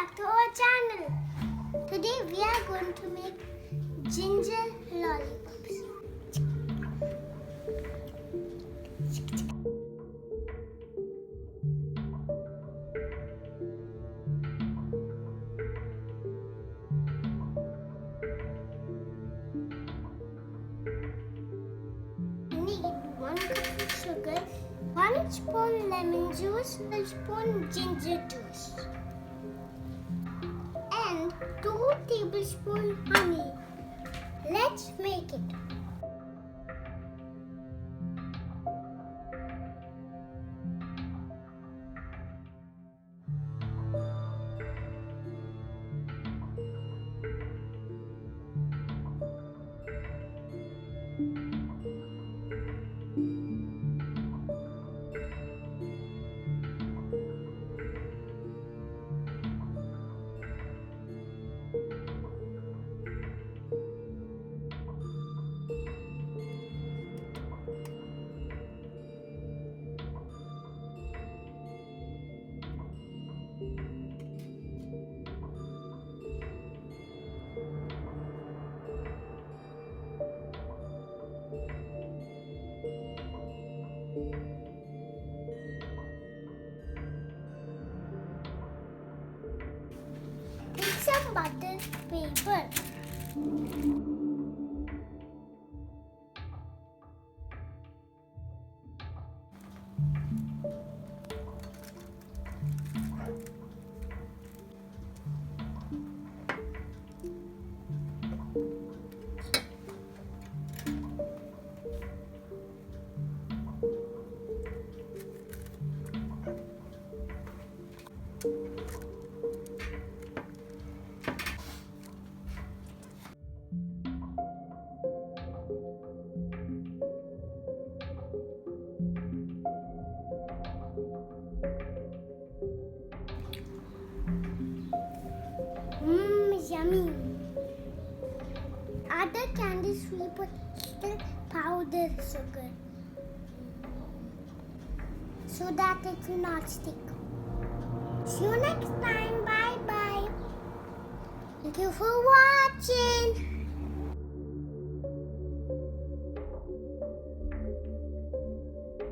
back to our channel. Today we are going to make ginger lollipops. You need 1 cup of sugar, 1 spoon lemon juice, 1 spoon ginger juice, and 2 tablespoons honey. Let's make it. Take some butter paper. Yummy. Add the candy sweet potato powder sugar so that it will not stick. See you next time. Bye bye. Thank you for watching.